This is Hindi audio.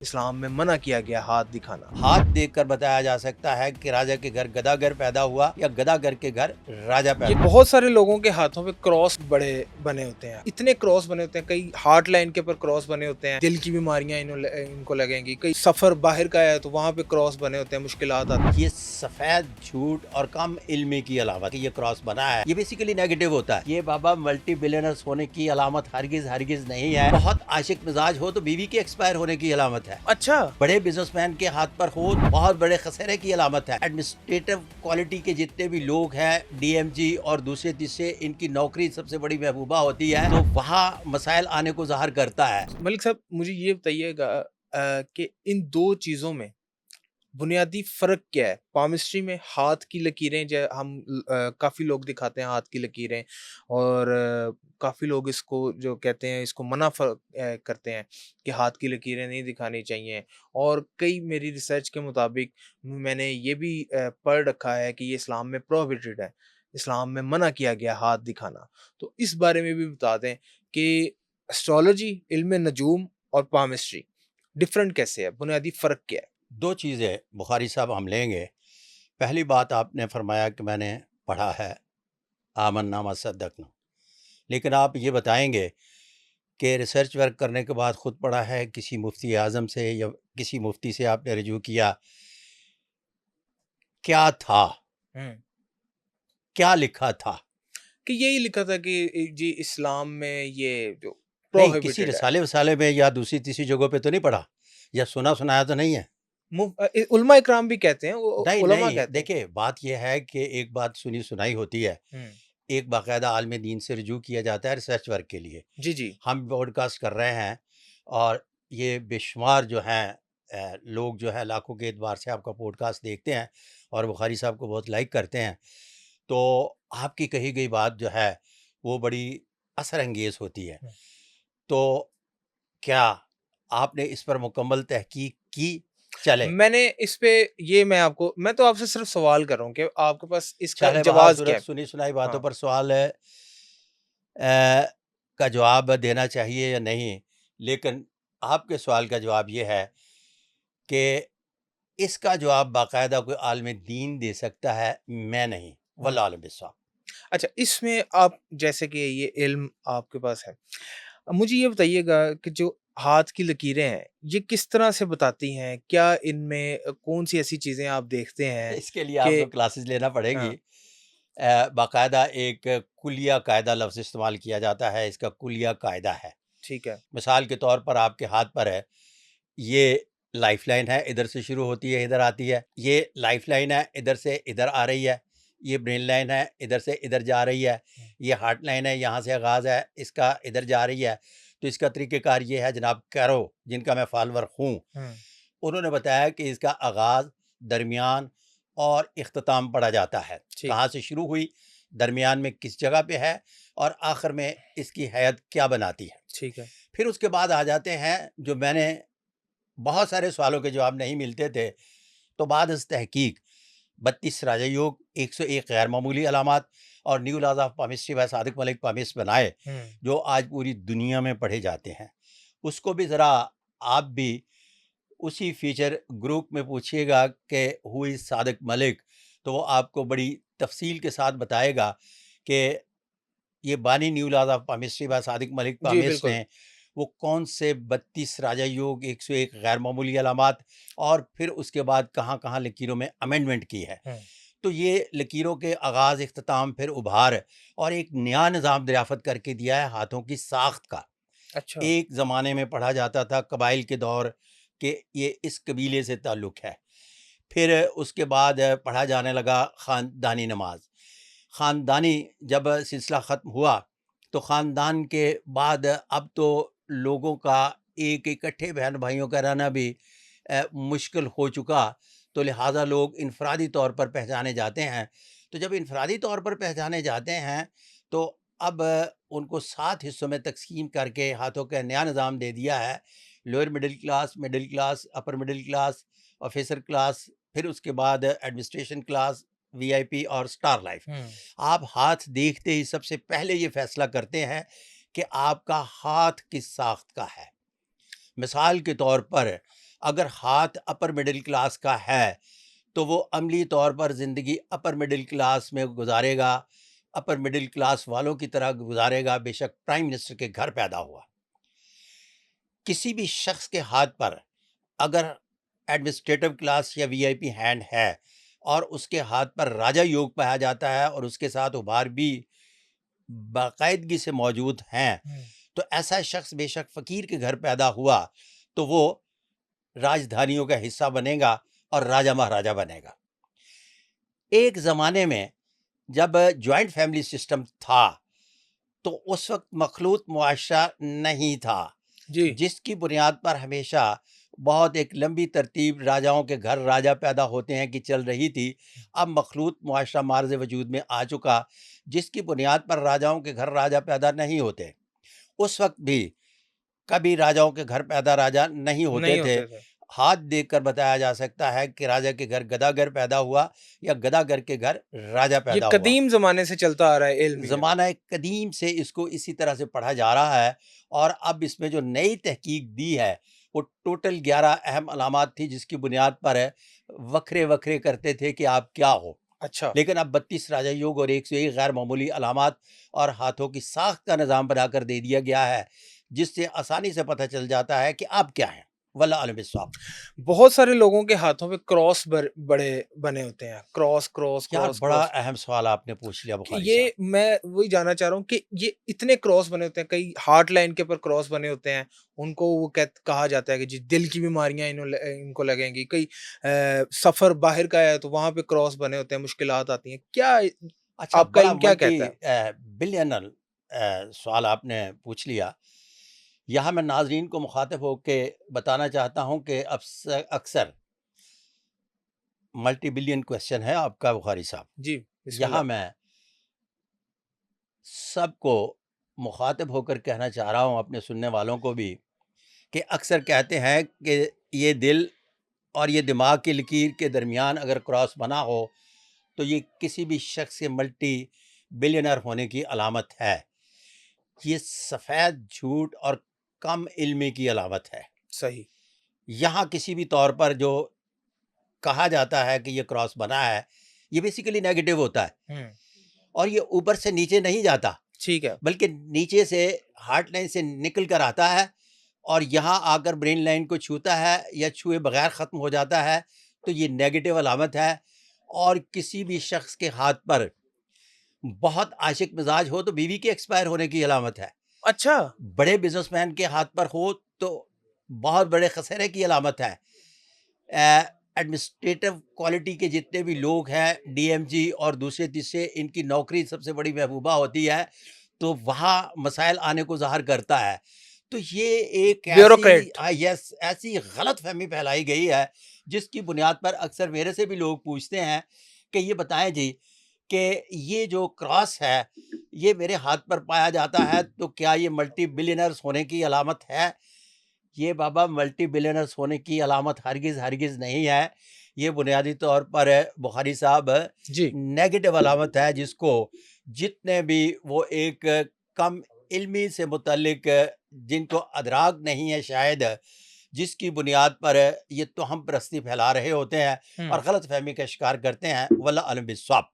इस्लाम में मना किया गया हाथ दिखाना। हाथ देखकर बताया जा सकता है कि राजा के घर गदागर पैदा हुआ या गदागर के घर राजा ये पैदा हुआ। बहुत सारे लोगों के हाथों पे क्रॉस बड़े बने होते हैं, इतने क्रॉस बने होते हैं, कई हार्ट लाइन के ऊपर क्रॉस बने होते हैं, दिल की बीमारियां इनको लगेंगी, कई सफर बाहर का है तो वहां पे क्रॉस बने होते हैं, मुश्किलात आती हैं। ये सफेद झूठ और कम इल्मी की अलामत ये क्रॉस बना है, ये बेसिकली नेगेटिव होता है। ये बाबा मल्टी बिलियनर्स होने की अलामत हरगिज हरगिज नहीं है। बहुत आशिक मिजाज हो तो बीवी के एक्सपायर होने की अलामत है। अच्छा, बड़े बिजनेसमैन के हाथ पर हो बहुत बड़े खसरे की अलामत है। एडमिनिस्ट्रेटिव क्वालिटी के जितने भी लोग हैं, डीएमजी और दूसरे तीसरे, इनकी नौकरी सबसे बड़ी महबूबा होती है, तो वहाँ मसाइल आने को ज़ाहिर करता है। मलिक साहब मुझे ये बताइएगा कि इन दो चीजों में बुनियादी फ़र्क क्या है? पामिस्ट्री में हाथ की लकीरें काफ़ी लोग दिखाते हैं हाथ की लकीरें और काफ़ी लोग इसको जो कहते हैं इसको करते हैं कि हाथ की लकीरें नहीं दिखानी चाहिए और कई मेरी रिसर्च के मुताबिक मैंने ये भी पढ़ रखा है कि ये इस्लाम में प्रोहिबिटेड है। इस्लाम में मना किया गया हाथ दिखाना। तो इस बारे में भी बता दें कि एस्ट्रोलॉजी, इल्म नजूम और पामिस्ट्री डिफरेंट कैसे है? बुनियादी फ़र्क क्या है? दो चीज़ें बुखारी साहब हम लेंगे। पहली बात आपने फरमाया कि मैंने पढ़ा है आमन्ना व सद्दक़ना, लेकिन आप ये बताएंगे कि रिसर्च वर्क करने के बाद ख़ुद पढ़ा है, किसी मुफ्ती आज़म से या किसी मुफ्ती से आपने रजू किया, क्या था, हुँ। क्या लिखा था? कि यही लिखा था कि जी इस्लाम में ये जो नहीं, किसी प्रोहिबिटेड है। रिसाले वसाले में या दूसरी तीसरी जगहों पे तो नहीं पढ़ा, या सुना सुनाया तो नहीं है? उलमा इकराम भी कहते हैं, वो नहीं उलमा नहीं, कहते हैं। देखिए बात यह है कि एक बात सुनी सुनाई होती है, हुँ। एक बाकायदा आलिम दीन से रजू किया जाता है रिसर्च वर्क के लिए। जी, जी। हम पॉडकास्ट कर रहे हैं और ये बेशुमार जो हैं लोग जो है लाखों के एतबार से आपका पॉडकास्ट देखते हैं और बुखारी साहब को बहुत लाइक करते हैं। तो आपकी कही गई बात जो है वो बड़ी असर अंगेज़ होती है। हुँ। तो क्या आपने इस पर मुकम्मल तहकीक की? चले मैंने इस पे मैं तो आपसे सिर्फ़ सवाल कर रहा हूँ कि आपके पास इसका चले बहार जवाज़ क्या सूरत है? सुनी सुनाई बातों हाँ। पर सवाल का जवाब देना चाहिए या नहीं, लेकिन आपके सवाल का जवाब ये है कि इसका जवाब बाकायदा कोई आलिम दीन दे सकता है, मैं नहीं। हुँ। वल्लाहु आलिम बिस्सवाब। अच्छा, इसमें आप जैसे कि ये इल्म आपके पास है। मुझे ये बताइएगा कि जो हाथ की लकीरें हैं, ये किस तरह से बताती हैं? क्या इनमें कौन-सी ऐसी चीज़ें आप देखते हैं इसके लिए कि आपको क्लासेस लेना पड़ेंगी। हाँ, बाकायदा एक कुलिया कायदा लफ्ज़ इस्तेमाल किया जाता है, इसका कुलिया कायदा है। ठीक है। मिसाल के तौर पर आपके हाथ पर है, ये लाइफ़लाइन है, इधर से शुरू होती है, इधर आती है। ये लाइफ़लाइन है, इधर से इधर आ रही है। ये ब्रेन लाइन है, इधर से इधर जा रही है। हुँ, ये हार्ट लाइन है, यहाँ से आगाज़ है, इसका इधर जा रही है। तो इसका तरीक़ेकार ये है, जनाब कैरो, जिनका मैं फ़ॉलोवर हूँ, हुँ, उन्होंने बताया कि इसका आगाज़, दरमियान और इख्तिताम पढ़ा जाता है। ठीक कहाँ है, से शुरू हुई, दरमियान में किस जगह पे है और आखिर में इसकी हैयत क्या बनाती है। ठीक है। फिर उसके बाद आ जाते हैं, जो मैंने बहुत सारे सवालों के जवाब नहीं मिलते थे, तो बाद इस तहकीक 32 राजयोग, 101 गैर मामूली अलामात और new laws of palmistry by Sadiq Malik palmist बनाए, हुँ, जो आज पूरी दुनिया में पढ़े जाते हैं। उसको भी ज़रा आप भी उसी फीचर ग्रुप में पूछिएगा कि हु इज़ सादिक मलिक, तो वो आपको बड़ी तफ़सील के साथ बताएगा कि ये बानी new laws of palmistry by Sadiq Malik ji, palmist बिल्कुल। ने वो कौन से 32 राजा योग, 101 गैर मामूली अलामात और फिर उसके बाद कहाँ-कहाँ लकीरों में अमेंडमेंट की है। हुँ, तो ये लकीरों के आगाज़, इख्तिताम, फिर उभार और एक नया निज़ाम दरियाफ़त करके दिया है हाथों की साख्त का। अच्छा, एक ज़माने में पढ़ा जाता था कबाइल के दौर कि ये इस कबीले से ताल्लुक़ है। फिर उसके बाद पढ़ा जाने लगा ख़ानदानी नमाज। ख़ानदानी जब सिलसिला ख़त्म हुआ, तो ख़ानदान के बाद अब तो लोगों का एक इकट्ठे बहन भाइयों का रहना भी मुश्किल हो चुका, तो लिहाजा लोग इनफरादी तौर पर पहचाने जाते हैं। तो जब इनफरादी तौर पर पहचाने जाते हैं, तो अब उनको 7 हिस्सों में तक़सीम करके हाथों का नया निज़ाम दे दिया है। Lower middle class, upper middle class, officer class, फिर उसके बाद एडमिनिस्ट्रेशन क्लास, वीआईपी और स्टार लाइफ। हुँ, आप हाथ देखते ही सबसे पहले ये फैसला करते हैं कि आपका हाथ किस साख्त का है। मिसाल के तौर पर अगर हाथ अपर मिडिल क्लास का है तो वो अमली तौर पर ज़िंदगी अपर मिडिल क्लास में गुजारेगा, अपर मिडिल क्लास वालों की तरह गुजारेगा, बेशक प्राइम मिनिस्टर के घर पैदा हुआ। किसी भी शख्स के हाथ पर अगर एडमिनिस्ट्रेटिव क्लास या वीआईपी हैंड है और उसके हाथ पर राजा योग पाया जाता है और उसके साथ उभार भी बाकायदगी से मौजूद हैं, हुँ। तो ऐसा शख्स बेशक फ़कीर के घर पैदा हुआ तो वो राजधानियों का हिस्सा बनेगा और राजा महाराजा बनेगा। एक ज़माने में जब जॉइंट फैमिली सिस्टम था, तो उस वक़्त मखलूत मुआशरा नहीं था, जी। जिसकी बुनियाद पर हमेशा बहुत एक लंबी तरतीब राजाओं के घर राजा पैदा होते हैं कि चल रही थी। अब मखलूत मुआशरा मार्ज़ वजूद में आ चुका, जिसकी बुनियाद पर राजाओं के घर राजा पैदा नहीं होते। उस वक़्त भी कभी राजाओं के घर पैदा राजा नहीं होते नहीं थे। होते थे। हाथ देखकर बताया जा सकता है कि राजा के घर गदागर पैदा हुआ या गदागर के घर राजा ये पैदा हुआ। कदीम ज़माने से चलता आ रहा है इल्म ये। ज़माना कदीम से इसको इसी तरह से पढ़ा जा रहा है और अब इसमें जो नई तहकीक दी है, वो टोटल 11 अहम अलामात थी जिसकी बुनियाद पर वखरे-वखरे करते थे कि आप क्या हो। अच्छा। लेकिन अब 32 राजा योग और 101 गैर मामूली अलामात और हाथों की साख्त का निज़ाम बनाकर दे दिया गया है, जिससे आसानी से पता चल जाता है कि आप क्या हैं। वल्लाह आलिम बिस्वाब। बहुत सारे लोगों के हाथों पे क्रॉस बड़े बने होते हैं। क्रॉस, क्रॉस, यार, क्रॉस, बड़ा क्रॉस। अहम सवाल आपने पूछ लिया कि बुखारी साहब। ये मैं वही जानना चाह रहा हूँ कि ये इतने क्रॉस बने होते हैं, कई हार्ट लाइन के ऊपर क्रॉस बने होते हैं, उनको वो कहा जाता है कि जी दिल की बीमारियाँ इनको लगेंगी। कई सफ़र बाहर का है तो वहाँ पे क्रॉस बने होते हैं, मुश्किलात आती हैं। क्या अच्छा, आपका बड़ा इल्म क्या मल्टी कहता है? बिलियनर सवाल आपने पूछ लिया। यहाँ मैं नाज़रीन को मुखातिब होके बताना चाहता हूँ कि अक्सर मल्टी बिलियन क्वेश्चन है आपका बुखारी साहब। जी, यहाँ बिस्मिल्लाह। मैं सबको मुखातिब होकर कहना चाह रहा हूँ, अपने सुनने वालों को भी, कि अक्सर कहते हैं कि ये दिल और ये दिमाग की लकीर के दरमियान अगर क्रॉस बना हो, तो ये किसी भी शख्स के मल्टी बिलियनर होने की अलामत है। ये सफ़ेद झूठ और कम इल्मी की अलामत है। सही। यहाँ किसी भी तौर पर जो कहा जाता है कि ये क्रॉस बना है, ये बेसिकली नेगेटिव होता है हुँ, और ये ऊपर से नीचे नहीं जाता, ठीक है। बल्कि नीचे से हार्ट लाइन से निकल कर आता है और यहाँ आकर ब्रेन लाइन को छूता है या छुए बगैर ख़त्म हो जाता है, तो ये नेगेटिव अलामत है। और किसी भी शख्स के हाथ पर बहुत आशिक मिजाज हो तो बीवी के एक्सपायर होने की अलामत है। अच्छा! बड़े बिजनेसमैन के हाथ पर हो तो बहुत बड़े खसरे की अलामत है। एडमिनिस्ट्रेटिव क्वालिटी के जितने भी लोग हैं, डीएमजी और दूसरे तीसरे, इनकी नौकरी सबसे बड़ी महबूबा होती है, तो वहाँ मसाइल आने को ज़ाहिर करता है। तो ये एक ऐसी ब्यूरोक्रेट। यस, ऐसी गलतफ़हमी फैलाई गई है, जिसकी बुनियाद पर अक्सर मेरे से भी लोग पूछते हैं कि ये बताएँ जी, कि ये जो क्रॉस है, ये मेरे हाथ पर पाया जाता है, तो क्या ये मल्टी बिलियनर्स होने की अलामत है? ये बाबा मल्टी बिलियनर्स होने की अलामत हरगिज़ नहीं है। ये बुनियादी तौर पर बुखारी साहब जी। नेगेटिव अलामत है, जिसको जितने भी वो एक कम इल्मी से मुतल्लिक जिनको अदराक नहीं है शायद, जिसकी बुनियाद पर ये तोहम परस्ती फैला रहे होते हैं हुँ। और गलतफ़हमी का शिकार करते हैं। वल्लाह आलम बिस्वाब।